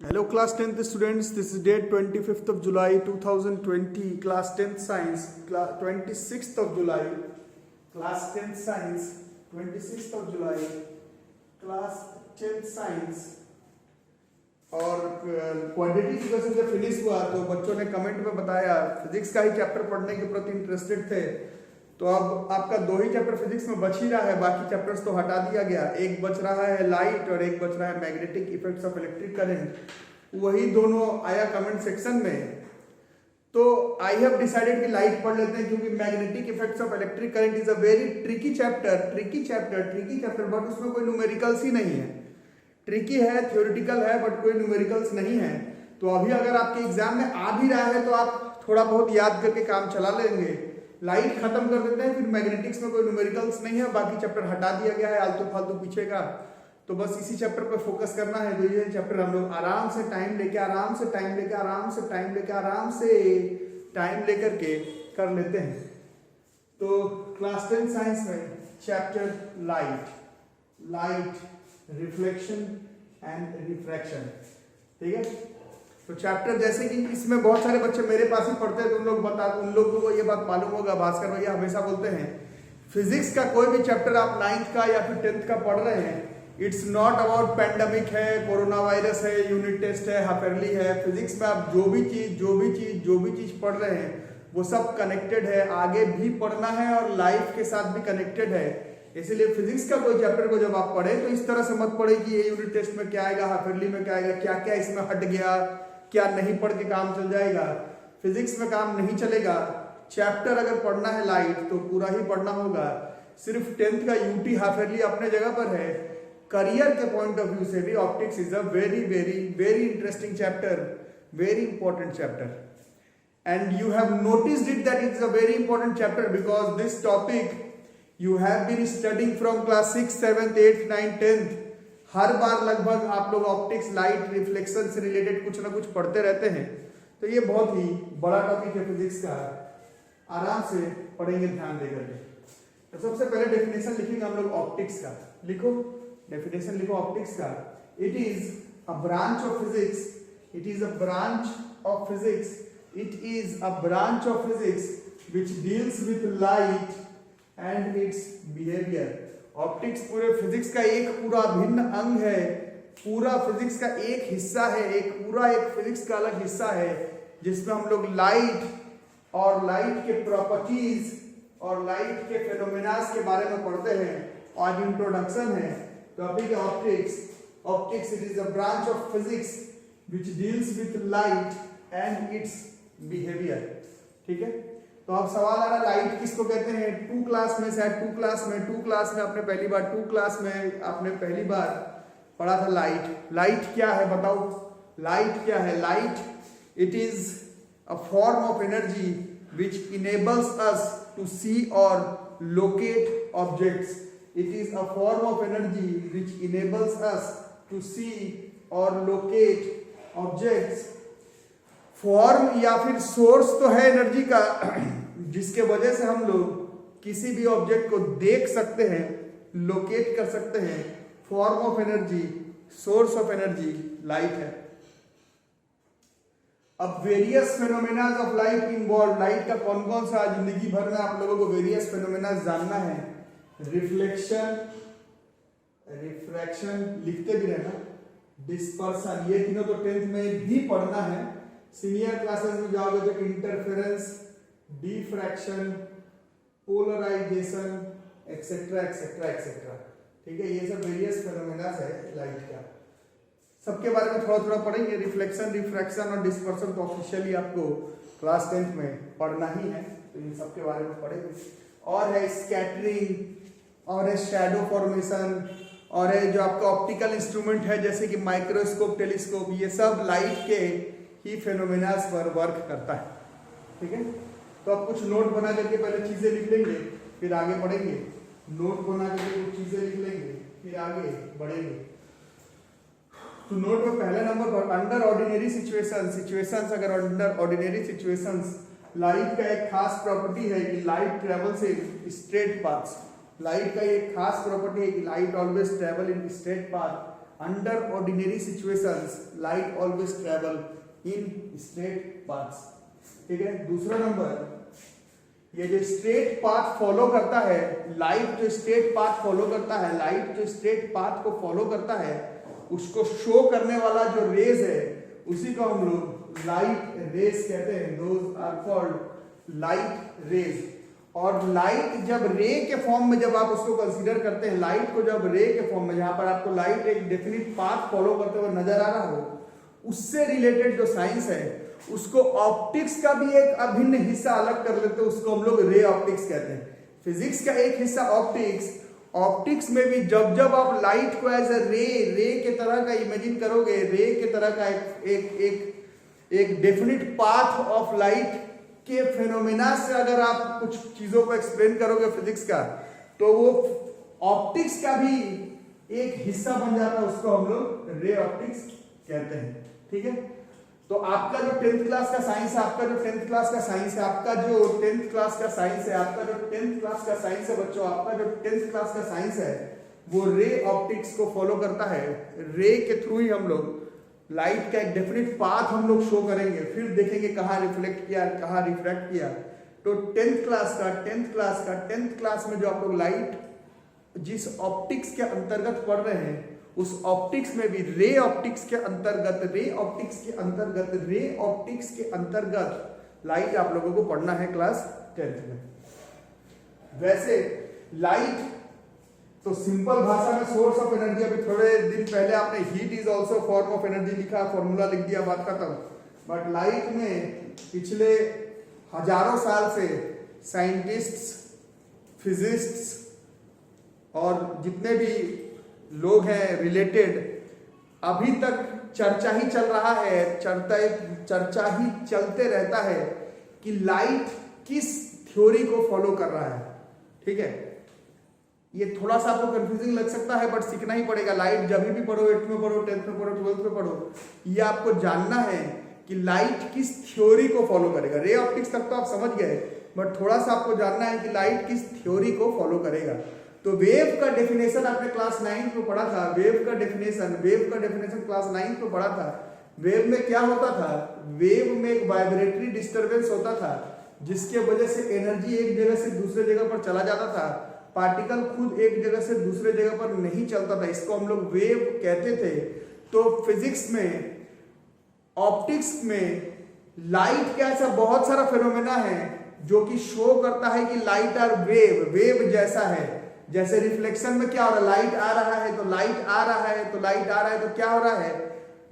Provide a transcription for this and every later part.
Hello class 10th students, this is date 25th of July 2020, class 10th science, 26th of July, class 10th science, 26th of July, class 10th science। और quadratic equation जब finish हुआ तो बच्चों ने comment में बताया physics का ही chapter पढ़ने के प्रति इंटरेस्टेड थे, तो अब आपका दो ही चैप्टर फिजिक्स में बच ही रहा है, बाकी चैप्टर्स तो हटा दिया गया। एक बच रहा है लाइट और एक बच रहा है magnetic effects of electric current, वही दोनों आया कमेंट सेक्शन में। तो आई हैव डिसाइडेड कि लाइट पढ़ लेते हैं क्योंकि magnetic effects of electric current is a very tricky chapter, but उसमें कोई न्यूमेरिकल्स ही नहीं है। ट्रिकी है, थ्योरेटिकल है, बट कोई न्यूमेरिकल्स नहीं है। तो अभी अगर आपके एग्जाम में आ भी रहा है तो आप थोड़ा बहुत याद करके काम चला लेंगे। लाइट खत्म कर देते हैं, फिर मैग्नेटिक्स में कोई न्यूमेरिकल्स नहीं है, बाकी चैप्टर हटा दिया गया है आलतू फालतू पीछे का। तो बस इसी चैप्टर पर फोकस करना है। तो ये चैप्टर हम लोग आराम से टाइम लेकर के कर लेते हैं। तो क्लास 10 साइंस में chapter light reflection and refraction, ठीक है। तो चैप्टर जैसे कि इसमें बहुत सारे बच्चे मेरे पास ही पढ़ते हैं, तो उन लोगों को ये बात मालूम होगा। भास्कर भैया हमेशा बोलते हैं फिजिक्स का कोई भी चैप्टर आप 9th का या फिर 10th का पढ़ रहे हैं, इट्स नॉट अबाउट पैंडेमिक है, कोरोना वायरस है, यूनिट टेस्ट है, हाफेरली है। फिजिक्स में आप जो भी चीज पढ़ रहे हैं वो सब कनेक्टेड है, आगे भी पढ़ना है और लाइफ के साथ भी कनेक्टेड है। इसलिए फिजिक्स का कोई चैप्टर को जब आप पढ़े तो इस तरह से मत पढ़े कि ये यूनिट टेस्ट में क्या आएगा, हाफेरली में क्या आएगा, क्या क्या इसमें हट गया, क्या नहीं पढ़ के काम चल जाएगा। फिजिक्स में काम नहीं चलेगा। चैप्टर अगर पढ़ना है लाइट तो पूरा ही पढ़ना होगा। सिर्फ 10th का यूटी हाफेरली अपने जगह पर है। करियर के पॉइंट ऑफ व्यू से भी optics is a very very very interesting chapter, very important chapter, and you have noticed it that it is a very important chapter because this topic you have been studying from class 6, 7th, 8th, 9th, 10th। हर बार लगभग आप लोग optics light reflection से related कुछ ना कुछ पढ़ते रहते हैं। तो ये बहुत ही बड़ा टॉपिक है फिजिक्स का, आराम से पढ़ेंगे ध्यान देकर के। तो सबसे पहले डेफिनेशन लिखेंगे हम लोग ऑप्टिक्स का। लिखो डेफिनेशन, लिखो ऑप्टिक्स का। It is a branch of physics, it is a branch of physics, it is a branch of physics which deals with light and it's behaviour. Optics पूरे फिजिक्स का एक पूरा भिन्न अंग है, पूरा फिजिक्स का एक हिस्सा है, एक फिजिक्स का अलग हिस्सा है, जिसमें हम लोग लाइट और लाइट के प्रॉपर्टीज और लाइट के फेनोमेनास के बारे में पढ़ते हैं। आज इंट्रोडक्शन है topic optics it is a branch of physics which deals with light and it's behaviour, ठीक है। तो अब सवाल आ रहा है लाइट किसको कहते हैं। 2 क्लास में शायद 2 क्लास में आपने पहली बार पढ़ा था लाइट क्या है बताओ। लाइट क्या है? Light it is a form of energy which enables us to see और locate objects. It is a form of energy which enables us to see और लोकेट ऑब्जेक्ट्स। फॉर्म या फिर सोर्स तो है एनर्जी का, जिसके वजह से हम लोग किसी भी ऑब्जेक्ट को देख सकते हैं, लोकेट कर सकते हैं। Form of energy, source of energy light है। अब various phenomena of light involve. Light का कौन कौन सा जिंदगी भर में आप लोगों को वेरियस फेनोमेना जानना है। रिफ्लेक्शन, रिफ्रैक्शन लिखते भी रहना, डिस्पर्सन, ये तीनों तो 10th में भी पढ़ना है। सीनियर क्लासेस में जाओगे तो interference, diffraction, polarisation etcetera etcetera etcetera, ठीक है। ये सब वेरियस फेनोमेना है लाइट का। सबके बारे में थोड़ा थोड़ा पढ़ेंगे। रिफ्लेक्शन, रिफ्रैक्शन और डिस्पर्सन तो ऑफिशियली आपको क्लास 10th में पढ़ना ही है, तो इन सब के बारे में पढ़ेंगे। और है स्कैटरिंग, और है शैडो फॉर्मेशन, और है जो आपका ऑप्टिकल इंस्ट्रूमेंट है जैसे कि माइक्रोस्कोप, टेलीस्कोप, ये सब लाइट के ही फेनोमेनास पर वर्क करता है, ठीक है। तो आप कुछ नोट बना करके पहले चीजें लिख लेंगे, फिर आगे बढ़ेंगे। नोट बना करके कुछ चीजें लिख लेंगे, फिर आगे बढ़ेंगे। तो नोट में पहले नंबर पर अंडर ऑर्डिनरी सिचुएशंस, अगर अंडर ऑर्डिनरी सिचुएशंस लाइट का एक खास प्रॉपर्टी है कि light travels in straight paths. Light का एक खास प्रॉपर्टी है कि light always travel in straight path. Under ordinary situations light always travel in straight paths. ठीक है, दूसरा नंबर, ये जो स्ट्रेट पाथ फॉलो करता है, लाइट जो स्ट्रेट पाथ फॉलो करता है, लाइट जो स्ट्रेट पाथ को फॉलो करता है, उसको शो करने वाला जो रेज है उसी को हम लोग लाइट रेज कहते हैं। Those are called light rays. और लाइट जब रे के फॉर्म में जब आप उसको कंसीडर करते हैं, लाइट को जब रे के फॉर्म में, जहां पर आपको लाइट एक डेफिनिट पाथ फॉलो करते हुए नजर आ रहा हो, उससे रिलेटेड जो साइंस है उसको ऑप्टिक्स का भी एक अभिन्न हिस्सा अलग कर लेते हैं, उसको हम लोग रे ऑप्टिक्स कहते हैं। फिजिक्स का एक हिस्सा ऑप्टिक्स, ऑप्टिक्स में भी जब जब आप लाइट को एज ए रे के तरह का इमेजिन करोगे, रे के तरह का एक डेफिनिट पाथ ऑफ लाइट के फेनोमेना से अगर आप कुछ चीजों को एक्सप्लेन करोगे फिजिक्स का, तो वो ऑप्टिक्स का भी एक हिस्सा बन जाता है, उसको हम लोग रे ऑप्टिक्स कहते हैं। ठीक है, तो आपका जो 10th क्लास का साइंस है, आपका जो 10th क्लास का साइंस है, आपका जो 10th क्लास का साइंस है, आपका जो 10th क्लास का साइंस है बच्चों, आपका जो 10th क्लास का साइंस है वो रे ऑप्टिक्स को फॉलो करता है। रे के थ्रू ही हम लोग लाइट का एक डेफिनेट पाथ हम लोग शो करेंगे, फिर देखेंगे कहाँ रिफ्लेक्ट किया, कहाँ रिफ्रैक्ट किया। तो 10th क्लास में जो आप लोग लाइट जिस ऑप्टिक्स के अंतर्गत पढ़ रहे हैं, उस ऑप्टिक्स में भी रे ऑप्टिक्स के अंतर्गत लाइट आप लोगों को पढ़ना है क्लास 10th में। वैसे लाइट तो सिंपल भाषा में सोर्स ऑफ एनर्जी, अभी थोड़े दिन पहले आपने heat is also form of energy लिखा, फॉर्मूला लिख दिया, बात खत्म। बट लाइट में पिछले हजारों साल से साइंटिस्ट्स, फिजिस्ट्स और जितने भी लोग हैं रिलेटेड, अभी तक चर्चा ही चल रहा है, चर्चा ही चलते रहता है कि लाइट किस थ्योरी को फॉलो कर रहा है। ठीक है, ये थोड़ा सा आपको कंफ्यूजिंग लग सकता है, बट सीखना ही पड़ेगा। लाइट जब भी पढ़ो, 8th में पढ़ो, 10th में पढ़ो, 12th में पढ़ो, ये आपको जानना है कि लाइट किस थ्योरी को फॉलो करेगा। रे ऑप्टिक्स तक तो आप समझ गए, बट थोड़ा सा आपको जानना है कि लाइट किस थ्योरी को फॉलो करेगा। तो वेव का डेफिनेशन आपने क्लास 9th में पढ़ा था। वेव का डेफिनेशन क्लास 9th में पढ़ा था। वेव में क्या होता था? वेव में एक वाइब्रेटरी डिस्टरबेंस होता था, जिसके वजह से एनर्जी एक जगह से दूसरे जगह पर चला जाता था। पार्टिकल खुद एक जगह से दूसरे जगह पर नहीं चलता था, इसको हम लोग वेव कहते थे। तो फिजिक्स में, ऑप्टिक्स में लाइट का ऐसा बहुत सारा फिनोमेना है जो कि शो करता है कि लाइट आर वेव जैसा है। जैसे रिफ्लेक्शन में क्या हो रहा है, लाइट आ रहा है तो लाइट आ रहा है तो लाइट आ रहा है तो क्या हो रहा है,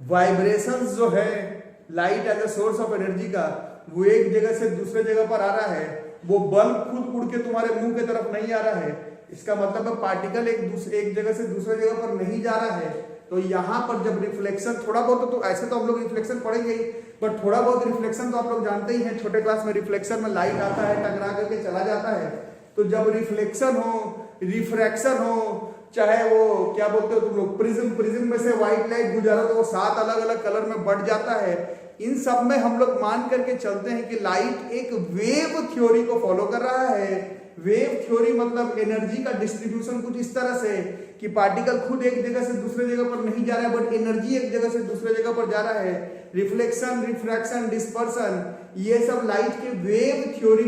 वाइब्रेशंस जो है light as a source of energy का, वो एक जगह से दूसरे जगह पर आ रहा है। वो बल्ब खुद उड़ के तुम्हारे मुंह की तरफ नहीं आ रहा है, इसका मतलब है पार्टिकल एक जगह से दूसरे जगह पर नहीं जा रहा है। तो यहाँ पर जब रिफ्लेक्शन थोड़ा बहुत, तो ऐसे तो हम लोग रिफ्लेक्शन पढ़ेंगे ही, बट थोड़ा बहुत रिफ्लेक्शन तो आप लोग जानते ही हैं, छोटे क्लास में रिफ्लेक्शन में लाइट आता है, टकरा करके चला जाता है। तो जब रिफ्लेक्शन हो, रिफ्रैक्शन हो, चाहे वो क्या बोलते हो तुम लोग, प्रिज्म में से व्हाइट लाइट गुजारा तो वो 7 अलग अलग कलर में बढ़ जाता है। इन सब में हम लोग मान करके चलते हैं कि लाइट एक वेव थ्योरी को फॉलो कर रहा है। वेव थ्योरी मतलब एनर्जी का डिस्ट्रीब्यूशन कुछ इस तरह से कि पार्टिकल खुद एक जगह से दूसरे जगह पर नहीं जा रहा है, बट एनर्जी एक जगह से दूसरे जगह पर जा रहा है। रिफ्लेक्शन, रिफ्रैक्शन, डिस्पर्सन, ये सब लाइट के वेव थ्योरी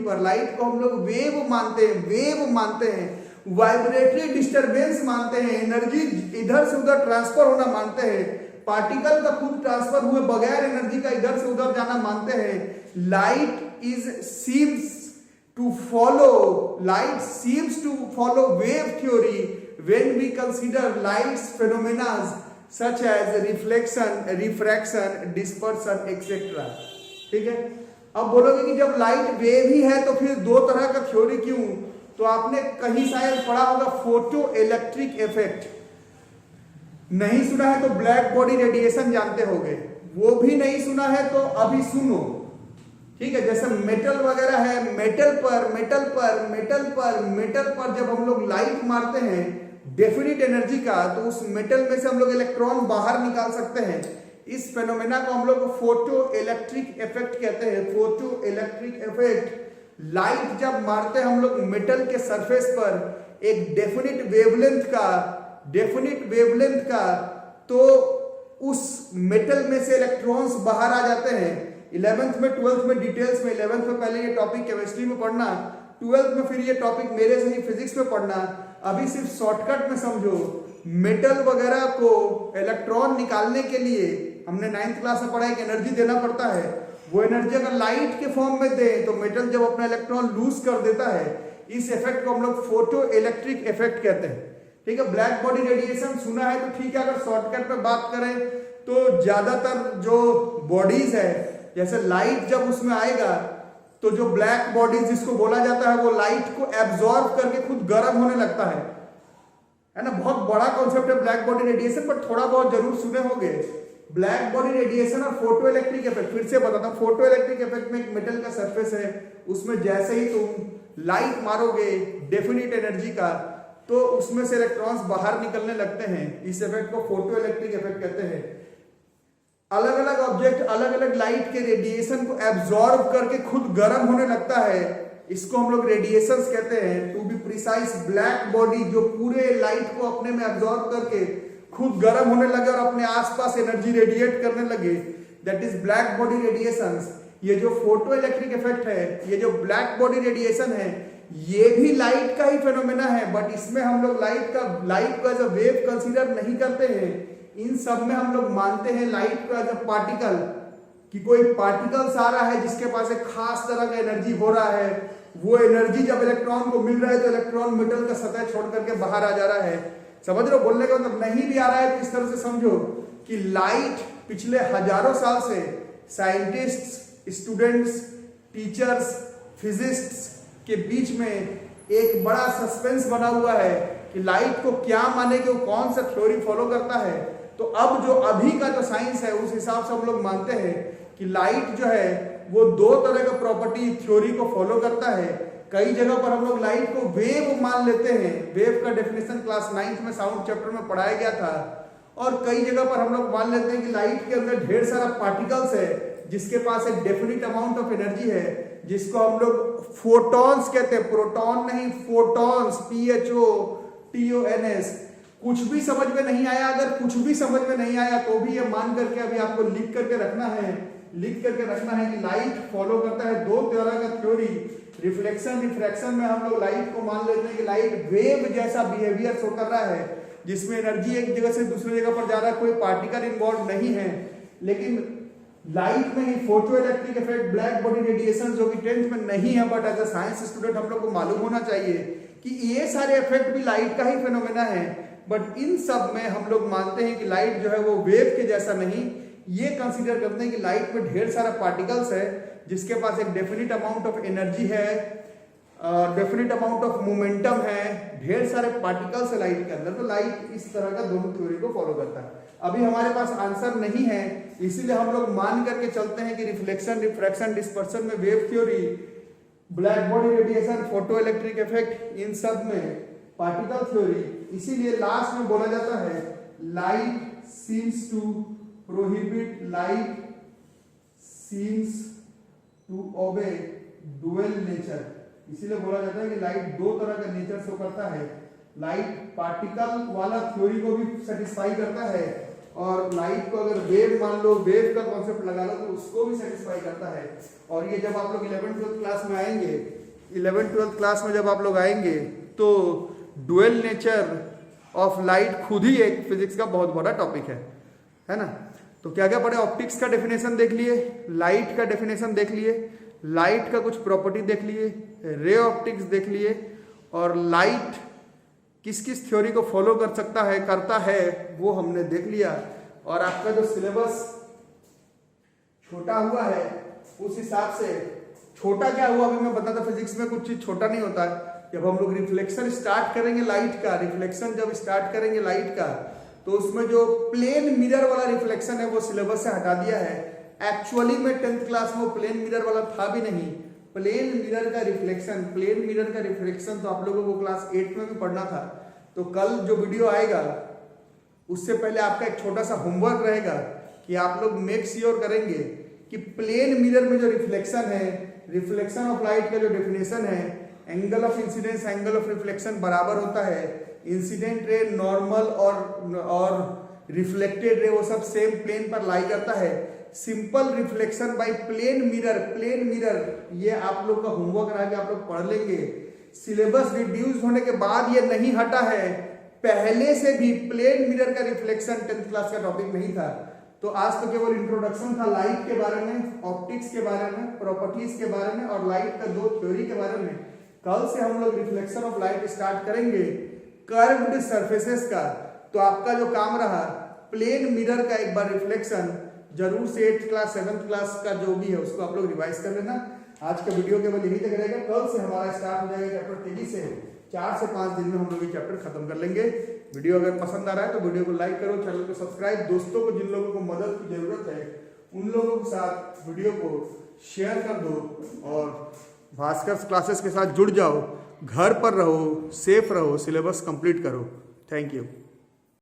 पर लाइट को हम लोग वेव मानते हैं, वाइब्रेटरी डिस्टरबेंस मानते हैं, एनर्जी इधर से उधर ट्रांसफर होना मानते हैं, पार्टिकल का खुद ट्रांसफर हुए बगैर एनर्जी का इधर से उधर जाना मानते हैं। Light seems to follow wave theory when we consider light's phenomena such as reflection, refraction, dispersion, etc. ठीक है, अब बोलोगे कि जब लाइट वेव ही है तो फिर दो तरह का थ्योरी क्यों? तो आपने कहीं शायद पढ़ा होगा फोटो इलेक्ट्रिक इफेक्ट, नहीं सुना है तो ब्लैक बॉडी रेडिएशन जानते होंगे, वो भी नहीं सुना है तो अभी सुनो। ठीक है, जैसे मेटल वगैरह है, मेटल पर जब हम लोग लाइट मारते हैं डेफिनिट एनर्जी का, तो उस मेटल में से हम लोग इलेक्ट्रॉन बाहर निकाल सकते हैं। इस फेनोमेना को हम लोग फोटो इलेक्ट्रिक इफेक्ट कहते हैं। फोटो इलेक्ट्रिक इफेक्ट, लाइट जब मारते हैं हम लोग मेटल के सरफेस पर, एक डेफिनिट वेवलेंथ का डेफिनिट वेवलेंथ का, तो उस मेटल में से इलेक्ट्रॉन्स बाहर आ जाते हैं। 11th में 12th में डिटेल्स में, 11th में पहले ये टॉपिक केमिस्ट्री में पढ़ना, 12th में फिर ये टॉपिक मेरे से ही फिजिक्स में पढ़ना। अभी सिर्फ शॉर्टकट में समझो, मेटल वगैरह को इलेक्ट्रॉन निकालने के लिए हमने 9th क्लास में पढ़ा है कि एनर्जी देना पड़ता है। वो एनर्जी अगर लाइट के फॉर्म में दे तो मेटल जब अपना इलेक्ट्रॉन लूज कर देता है, इस इफेक्ट को हम लोग फोटो इलेक्ट्रिक इफेक्ट कहते हैं। ठीक है, ब्लैक बॉडी रेडिएशन सुना है तो ठीक है, अगर शॉर्टकट में बात करें तो ज्यादातर जो बॉडीज है, जैसे लाइट जब उसमें आएगा तो जो ब्लैक बॉडीज जिसको बोला जाता है वो लाइट को एब्जॉर्ब करके खुद गर्म होने लगता है ना। बहुत बड़ा कॉन्सेप्ट है ब्लैक बॉडी रेडिएशन, पर थोड़ा बहुत जरूर सुने होंगे। ब्लैक बॉडी रेडिएशन और फोटो इलेक्ट्रिक इफेक्ट, फिर से बताता हूं। फोटो इलेक्ट्रिक इफेक्ट में एक मेटल का सरफेस है, उसमें जैसे ही तुम लाइट मारोगे डेफिनिट एनर्जी का, तो उसमें से इलेक्ट्रॉन्स बाहर निकलने लगते हैं। इस इफेक्ट को फोटो इलेक्ट्रिक इफेक्ट कहते हैं। अलग अलग ऑब्जेक्ट अलग अलग लाइट के रेडिएशन को एब्जॉर्ब करके खुद गर्म होने लगता है, इसको हम लोग रेडिएशंस कहते हैं। To be precise, black body जो पूरे लाइट को अपने में एब्जॉर्ब करके खुद गर्म होने लगे और अपने आसपास एनर्जी रेडिएट करने लगे, that is black body radiations. ये जो फोटो इलेक्ट्रिक इफेक्ट है, ये जो ब्लैक बॉडी रेडिएशन है, ये भी लाइट का ही फेनोमेना है, बट इसमें हम लोग लाइट को एज अ वेव कंसीडर नहीं करते हैं। इन सब में हम लोग मानते हैं लाइट को एज अ पार्टिकल, कि कोई पार्टिकल्स आ रहा है जिसके पास एक खास तरह का एनर्जी हो रहा है। वो एनर्जी जब इलेक्ट्रॉन को मिल रहा है तो इलेक्ट्रॉन मेटल का सतह छोड़ करके बाहर आ जा रहा है। समझ रहे हो? बोलने का मतलब नहीं भी आ रहा है तो इस तरह से समझो कि लाइट पिछले हजारों साल से साइंटिस्ट्स, स्टूडेंट्स, टीचर्स, फिजिस्ट्स के बीच में एक बड़ा सस्पेंस बना हुआ है कि लाइट को क्या माने, कि वो कौन सा थ्योरी फॉलो करता है। तो अब जो अभी का जो साइंस है उस हिसाब से हम लोग मानते हैं कि लाइट जो है वो दो तरह का प्रॉपर्टी थ्योरी को फॉलो करता है। कई जगह पर हम लोग लाइट को वेव मान लेते हैं। वेव का डेफिनेशन क्लास 9th में साउंड चैप्टर में पढ़ाया गया था। और कई जगह पर हम लोग मान लेते हैं कि लाइट के अंदर ढेर सारा पार्टिकल्स है जिसके पास एक डेफिनिट अमाउंट ऑफ एनर्जी है, जिसको हम लोग फोटॉन्स कहते हैं। प्रोटॉन नहीं, फोटॉन्स, PHOTONS। कुछ भी समझ में नहीं आया, अगर कुछ भी समझ में नहीं आया तो भी ये मान करके अभी आपको लिख करके रखना है कि लाइट फॉलो करता है दो तरह का थ्योरी। रिफ्लेक्शन, रिफ्रैक्शन में हम लोग लाइट को मान लेते हैं कि लाइट वेव जैसा बिहेवियर शो कर रहा है, जिसमें एनर्जी एक जगह से दूसरी जगह पर जा रहा है, कोई पार्टिकल इन्वॉल्व नहीं है। लेकिन लाइट में ही photo electric effect, black body radiation जो कि 10th में नहीं है, but as a science student हम लोग को मालूम होना चाहिए कि ये सारे इफेक्ट भी लाइट का ही फेनोमेना है। बट इन सब में हम लोग मानते हैं कि लाइट जो है वो वेव के जैसा नहीं, ये कंसीडर करते हैं कि लाइट में ढेर सारा पार्टिकल्स है जिसके पास एक डेफिनिट अमाउंट ऑफ एनर्जी है, डेफिनिट अमाउंट ऑफ मोमेंटम है, ढेर सारे पार्टिकल्स है लाइट के अंदर। तो लाइट इस तरह का दोनों थ्योरी को फॉलो करता है। अभी हमारे पास आंसर नहीं है, इसीलिए हम लोग मान करके चलते हैं कि रिफ्लेक्शन, रिफ्रैक्शन, डिस्पर्शन में wave theory, black body radiation, photo electric effect, इन सब में पार्टिकल थ्योरी। इसीलिए लास्ट में बोला जाता है light seems to prohibit, light seems to obey dual nature. इसीलिए बोला जाता है कि लाइट दो तरह का नेचर शो करता है। लाइट पार्टिकल वाला थ्योरी को भी सेटिस्फाई करता है, और लाइट को अगर वेव मान लो, वेव का कॉन्सेप्ट लगा लो, तो उसको भी सेटिस्फाई करता है। और ये जब आप लोग 11th-12th क्लास में आएंगे, 11th-12th क्लास में जब आप लोग आएंगे तो डुअल नेचर ऑफ लाइट खुद ही एक फिजिक्स का बहुत बड़ा टॉपिक है ना। तो क्या क्या पढ़े? ऑप्टिक्स का डेफिनेशन देख लिए, लाइट का डेफिनेशन देख लिए, लाइट का कुछ प्रॉपर्टी देख लिए, रे ऑप्टिक्स देख लिए, और लाइट किस किस थ्योरी को फॉलो करता है वो हमने देख लिया। और आपका जो सिलेबस छोटा हुआ है उस हिसाब से, छोटा क्या हुआ अभी मैं बताता, फिजिक्स में कुछ चीज छोटा नहीं होता है। जब हम लोग रिफ्लेक्शन स्टार्ट करेंगे लाइट का, रिफ्लेक्शन जब स्टार्ट करेंगे लाइट का, तो उसमें जो प्लेन मिरर वाला रिफ्लेक्शन है वो सिलेबस से हटा दिया है। एक्चुअली में 10th क्लास में वो प्लेन मिरर वाला था भी नहीं। प्लेन मिरर का रिफ्लेक्शन, प्लेन मिरर का रिफ्लेक्शन तो आप लोगों को क्लास 8 में भी पढ़ना था। तो कल जो वीडियो आएगा उससे पहले आपका एक छोटा सा होमवर्क रहेगा कि आप लोग मेक श्योर करेंगे कि प्लेन मिरर में जो रिफ्लेक्शन है, रिफ्लेक्शन ऑफ लाइट का जो डेफिनेशन है, angle of incidence angle of reflection बराबर होता है इंसिडेंट रे, नॉर्मल और रिफ्लेक्टेड रे वो सब सेम प्लेन पर लाई करता है। Simple reflection by plane mirror ये आप लोग का होमवर्क रहा कि आप लोग पढ़ लेंगे। सिलेबस रिड्यूस होने के बाद ये नहीं हटा है, पहले से भी प्लेन मिरर का रिफ्लेक्शन 10th क्लास का टॉपिक नहीं था। तो आज तो केवल इंट्रोडक्शन था लाइट के बारे में, ऑप्टिक्स के बारे में, प्रॉपर्टीज के बारे में और लाइट का 2 थ्योरी के बारे में। कल से हम लोग रिफ्लेक्शन ऑफ लाइट स्टार्ट करेंगे कर्व्ड सरफेसेस का। तो आपका जो काम रहा प्लेन मिरर का एक बार रिफ्लेक्शन जरूर से 8th क्लास 7th क्लास का जो भी है उसको आप लोग रिवाइज कर लेना। आज का वीडियो केवल यही तक रहेगा, कल से हमारा स्टार्ट हो जाएगा चैप्टर तेजी से। 4 से 5 दिन में हम लोग ये चैप्टर खत्म कर लेंगे। वीडियो अगर पसंद आ रहा है तो वीडियो को लाइक करो, चैनल को सब्सक्राइब, दोस्तों को जिन लोगों को मदद की जरूरत है उन लोगों के साथ वीडियो को शेयर कर दो और भास्कर क्लासेस के साथ जुड़ जाओ। घर पर रहो, सेफ रहो, सिलेबस कंप्लीट करो। Thank you.